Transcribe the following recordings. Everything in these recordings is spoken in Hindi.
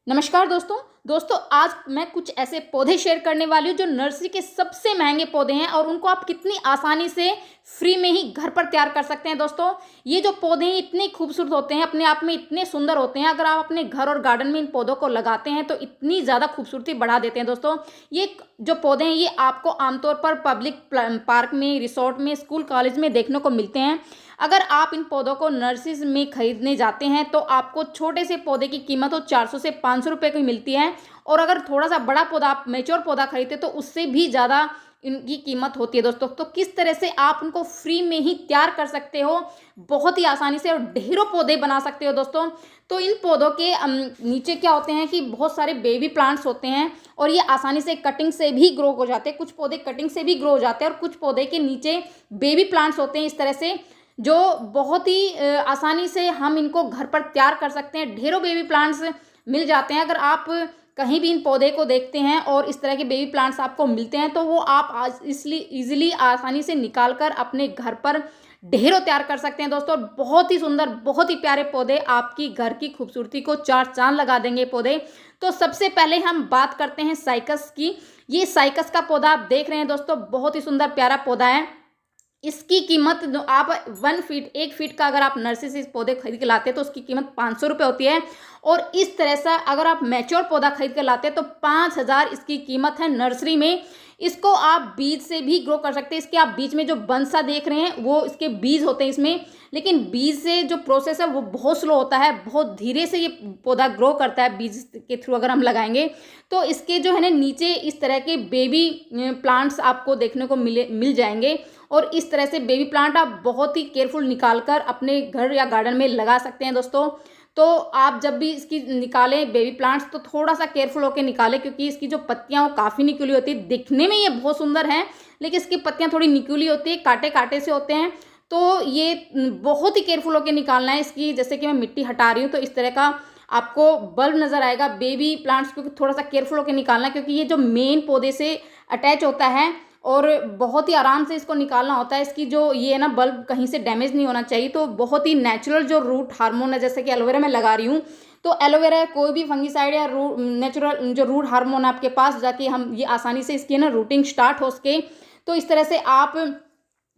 नमस्कार दोस्तों। आज मैं कुछ ऐसे पौधे शेयर करने वाली हूँ जो नर्सरी के सबसे महंगे पौधे हैं और उनको आप कितनी आसानी से फ्री में ही घर पर तैयार कर सकते हैं। दोस्तों, ये जो पौधे हैं इतने खूबसूरत होते हैं, अपने आप में इतने सुंदर होते हैं। अगर आप अपने घर और गार्डन में इन पौधों को लगाते हैं तो इतनी ज़्यादा खूबसूरती बढ़ा देते हैं। दोस्तों, ये जो पौधे हैं ये आपको आमतौर पर पब्लिक पार्क में, रिसोर्ट में, स्कूल कॉलेज में देखने को मिलते हैं। अगर आप इन पौधों को नर्सरी में खरीदने जाते हैं तो आपको छोटे से पौधे की कीमत तो 400 से 500 रुपये की मिलती है, और अगर थोड़ा सा बड़ा पौधा, आप मैच्योर पौधा खरीदते तो उससे भी ज़्यादा इनकी कीमत होती है। दोस्तों, तो किस तरह से आप उनको फ्री में ही तैयार कर सकते हो, बहुत ही आसानी से, और ढेरों पौधे बना सकते हो। दोस्तों, तो इन पौधों के नीचे क्या होते हैं कि बहुत सारे बेबी प्लांट्स होते हैं और ये आसानी से कटिंग से भी ग्रो हो जाते हैं। कुछ पौधे कटिंग से भी ग्रो हो जाते हैं और कुछ पौधे के नीचे बेबी प्लांट्स होते हैं इस तरह से, जो बहुत ही आसानी से हम इनको घर पर तैयार कर सकते हैं। ढेरों बेबी प्लांट्स मिल जाते हैं। अगर आप कहीं भी इन पौधे को देखते हैं और इस तरह के बेबी प्लांट्स आपको मिलते हैं तो वो आप आज इसलिए ईजिली आसानी से निकाल कर अपने घर पर ढेरों तैयार कर सकते हैं। दोस्तों, बहुत ही सुंदर, बहुत ही प्यारे पौधे आपकी घर की खूबसूरती को चार चांद लगा देंगे पौधे। तो सबसे पहले हम बात करते हैं साइकस की। ये साइकस का पौधा आप देख रहे हैं दोस्तों, बहुत ही सुंदर प्यारा पौधा है। इसकी कीमत जो आप 1 फीट, 1 फीट का अगर आप नर्सरी से इस पौधे खरीद के लाते हैं तो उसकी कीमत 500 रुपये होती है। और इस तरह से अगर आप मैच्योर पौधा खरीद कर लाते हैं तो 5000 इसकी कीमत है नर्सरी में। इसको आप बीज से भी ग्रो कर सकते हैं। इसके आप बीच में जो बंसा देख रहे हैं वो इसके बीज होते हैं इसमें, लेकिन बीज से जो प्रोसेस है वो बहुत स्लो होता है, बहुत धीरे से ये पौधा ग्रो करता है बीज के थ्रू अगर हम लगाएंगे। तो इसके जो है ना नीचे इस तरह के बेबी प्लांट्स आपको देखने को मिल जाएंगे, और इस तरह से बेबी प्लांट आप बहुत ही केयरफुल निकाल कर अपने घर या गार्डन में लगा सकते हैं। दोस्तों, तो आप जब भी इसकी निकालें बेबी प्लांट्स तो थोड़ा सा केयरफुल होकर निकालें, क्योंकि इसकी जो पत्तियां वो काफ़ी निकली होती है। दिखने में ये बहुत सुंदर है लेकिन इसकी पत्तियां थोड़ी निकली होती है, कांटे कांटे से होते हैं। तो ये बहुत ही केयरफुल होकर निकालना है इसकी। जैसे कि मैं मिट्टी हटा रही हूँ तो इस तरह का आपको बल्ब नज़र आएगा बेबी प्लांट्स, क्योंकि थोड़ा सा केयरफुल होकर निकालना है, क्योंकि ये जो मेन पौधे से अटैच होता है और बहुत ही आराम से इसको निकालना होता है। इसकी जो ये है ना बल्ब कहीं से डैमेज नहीं होना चाहिए। तो बहुत ही नेचुरल जो रूट हार्मोन है, जैसे कि एलोवेरा मैं लगा रही हूँ, तो एलोवेरा कोई भी फंगीसाइड या नेचुरल जो रूट हार्मोन है आपके पास जाके हम ये आसानी से इसकी ना रूटिंग स्टार्ट हो सके, तो इस तरह से आप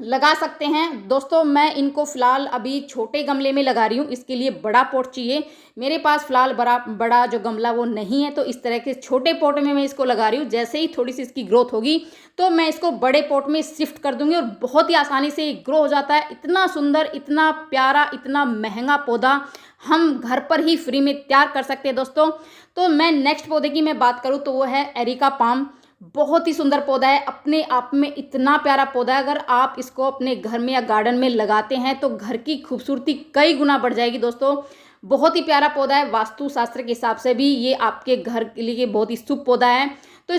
लगा सकते हैं। दोस्तों, मैं इनको फ़िलहाल अभी छोटे गमले में लगा रही हूँ, इसके लिए बड़ा पॉट चाहिए। मेरे पास फ़िलहाल बड़ा जो गमला वो नहीं है, तो इस तरह के छोटे पॉट में मैं इसको लगा रही हूँ। जैसे ही थोड़ी सी इसकी ग्रोथ होगी तो मैं इसको बड़े पॉट में शिफ्ट कर दूँगी और बहुत ही आसानी से ये ग्रो हो जाता है। इतना सुंदर, इतना प्यारा, इतना महंगा पौधा हम घर पर ही फ्री में तैयार कर सकते हैं। दोस्तों, तो मैं नेक्स्ट पौधे की मैं बात करूँ तो वो है एरिका पाम। बहुत ही सुंदर पौधा है, अपने आप में इतना प्यारा पौधा है। अगर आप इसको अपने घर में या गार्डन में लगाते हैं तो घर की खूबसूरती कई गुना बढ़ जाएगी। दोस्तों, बहुत ही प्यारा पौधा है। वास्तु शास्त्र के हिसाब से भी ये आपके घर के लिए बहुत ही शुभ पौधा है। तो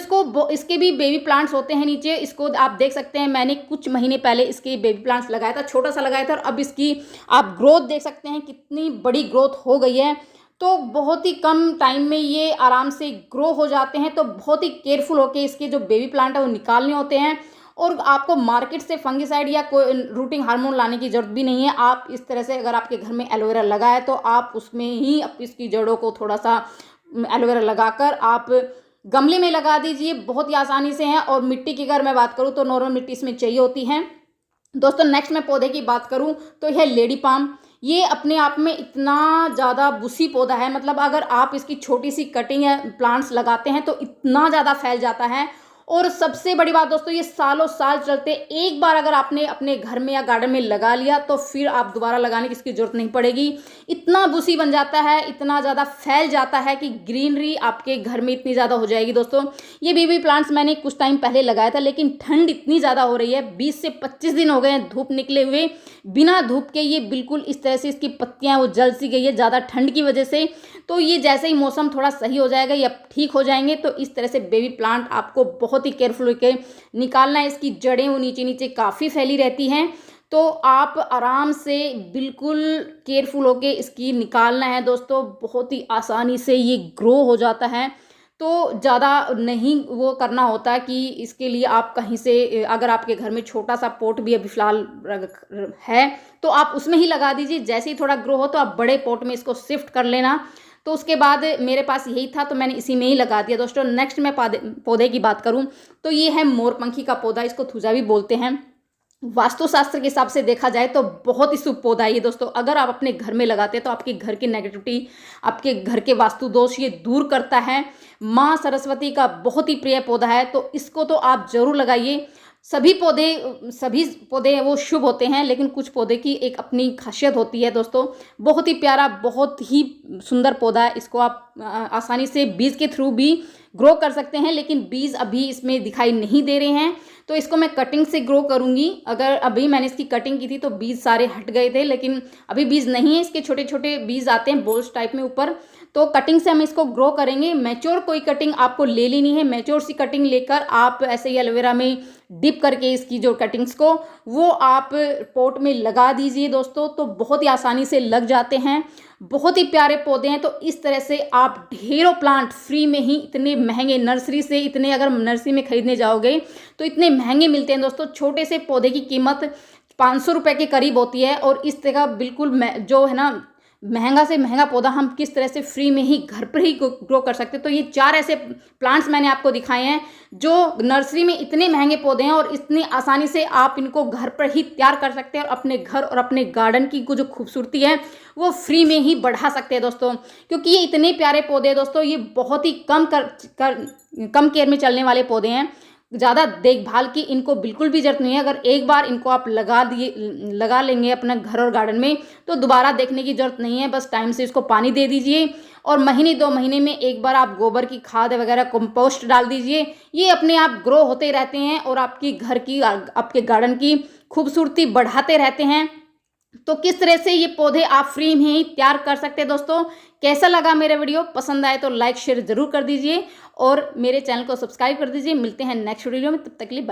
इसके भी बेबी प्लांट्स होते हैं नीचे, इसको आप देख सकते हैं। मैंने कुछ महीने पहले इसके बेबी प्लांट्स लगाया था, छोटा सा लगाया था, और अब इसकी आप ग्रोथ देख सकते हैं कितनी बड़ी ग्रोथ हो गई है। तो बहुत ही कम टाइम में ये आराम से ग्रो हो जाते हैं। तो बहुत ही केयरफुल होके इसके जो बेबी प्लांट है वो निकालने होते हैं, और आपको मार्केट से फंगीसाइड या कोई रूटिंग हार्मोन लाने की ज़रूरत भी नहीं है। आप इस तरह से अगर आपके घर में एलोवेरा लगा है तो आप उसमें ही इसकी जड़ों को थोड़ा सा एलोवेरा लगाकर आप गमले में लगा दीजिए, बहुत ही आसानी से हैं। और मिट्टी की अगर मैं बात करूँ तो नॉर्मल मिट्टी इसमें चाहिए होती है। दोस्तों, नेक्स्ट मैं पौधे की बात करूं तो यह लेडी पाम। ये अपने आप में इतना ज़्यादा बुशी पौधा है, मतलब अगर आप इसकी छोटी सी कटिंग या प्लांट्स लगाते हैं तो इतना ज़्यादा फैल जाता है। और सबसे बड़ी बात दोस्तों, ये सालों साल चलते। एक बार अगर आपने अपने घर में या गार्डन में लगा लिया तो फिर आप दोबारा लगाने की इसकी जरूरत नहीं पड़ेगी। इतना बुशी बन जाता है, इतना ज़्यादा फैल जाता है कि ग्रीनरी आपके घर में इतनी ज़्यादा हो जाएगी। दोस्तों, ये बेबी प्लांट्स मैंने कुछ टाइम पहले लगाया था, लेकिन ठंड इतनी ज़्यादा हो रही है, 20 से 25 दिन हो गए हैं धूप निकले हुए। बिना धूप के ये बिल्कुल इस तरह से इसकी पत्तियाँ वो जल सी गई है ज़्यादा ठंड की वजह से। तो ये जैसे ही मौसम थोड़ा सही हो जाएगा या ठीक हो जाएंगे तो इस तरह से बेबी प्लांट आपको बहुत ही केयरफुल होकर निकालना है। इसकी जड़ें वो नीचे नीचे काफ़ी फैली रहती हैं, तो आप आराम से बिल्कुल केयरफुल होके इसकी निकालना है। दोस्तों, बहुत ही आसानी से ये ग्रो हो जाता है। तो ज़्यादा नहीं वो करना होता कि इसके लिए आप कहीं से, अगर आपके घर में छोटा सा पॉट भी अभी फ़िलहाल है तो आप उसमें ही लगा दीजिए। जैसे ही थोड़ा ग्रो हो तो आप बड़े पॉट में इसको शिफ्ट कर लेना। तो उसके बाद मेरे पास यही था तो मैंने इसी में ही लगा दिया दोस्तों। नेक्स्ट मैं पौधे की बात करूँ तो ये है मोरपंखी का पौधा, इसको थूजा भी बोलते हैं। वास्तुशास्त्र के हिसाब से देखा जाए तो बहुत ही शुभ पौधा है ये दोस्तों। अगर आप अपने घर में लगाते हैं तो आपके घर की नेगेटिविटी, आपके घर के वास्तु दोष ये दूर करता है। माँ सरस्वती का बहुत ही प्रिय पौधा है, तो इसको तो आप जरूर लगाइए। सभी पौधे वो शुभ होते हैं, लेकिन कुछ पौधे की एक अपनी खासियत होती है दोस्तों। बहुत ही प्यारा, बहुत ही सुंदर पौधा है। इसको आप आसानी से बीज के थ्रू भी ग्रो कर सकते हैं, लेकिन बीज अभी इसमें दिखाई नहीं दे रहे हैं, तो इसको मैं कटिंग से ग्रो करूंगी। अगर अभी मैंने इसकी कटिंग की थी तो बीज सारे हट गए थे, लेकिन अभी बीज नहीं है, इसके छोटे छोटे बीज आते हैं बोल्स टाइप में ऊपर, तो कटिंग से हम इसको ग्रो करेंगे। मैच्योर कोई कटिंग आपको ले लेनी है, मैच्योर सी कटिंग लेकर आप ऐसे ही एलोवेरा में डिप करके इसकी जो कटिंग्स को वो आप पॉट में लगा दीजिए दोस्तों, तो बहुत ही आसानी से लग जाते हैं। बहुत ही प्यारे पौधे हैं। तो इस तरह से आप ढेरों प्लांट फ्री में ही, इतने महंगे नर्सरी से, इतने अगर नर्सरी में खरीदने जाओगे तो इतने महंगे मिलते हैं दोस्तों। छोटे से पौधे की कीमत 500 रुपये के करीब होती है, और इस तरह बिल्कुल जो है ना महंगा से महंगा पौधा हम किस तरह से फ्री में ही घर पर ही ग्रो कर सकते हैं। तो ये 4 ऐसे प्लांट्स मैंने आपको दिखाए हैं जो नर्सरी में इतने महंगे पौधे हैं, और इतनी आसानी से आप इनको घर पर ही तैयार कर सकते हैं, और अपने घर और अपने गार्डन की जो खूबसूरती है वो फ्री में ही बढ़ा सकते हैं दोस्तों। क्योंकि ये इतने प्यारे पौधे हैं दोस्तों, ये बहुत ही कम केयर में चलने वाले पौधे हैं। ज़्यादा देखभाल की इनको बिल्कुल भी जरूरत नहीं है। अगर एक बार इनको आप लगा लेंगे अपने घर और गार्डन में, तो दोबारा देखने की जरूरत नहीं है। बस टाइम से इसको पानी दे दीजिए, और महीने 2 महीने में एक बार आप गोबर की खाद वगैरह कंपोस्ट डाल दीजिए। ये अपने आप ग्रो होते रहते हैं और आपकी घर की, आपके गार्डन की खूबसूरती बढ़ाते रहते हैं। तो किस तरह से ये पौधे आप फ्री में ही तैयार कर सकते हैं दोस्तों। कैसा लगा मेरा वीडियो? पसंद आए तो लाइक शेयर जरूर कर दीजिए, और मेरे चैनल को सब्सक्राइब कर दीजिए। मिलते हैं नेक्स्ट वीडियो में, तब तक के लिए बाय।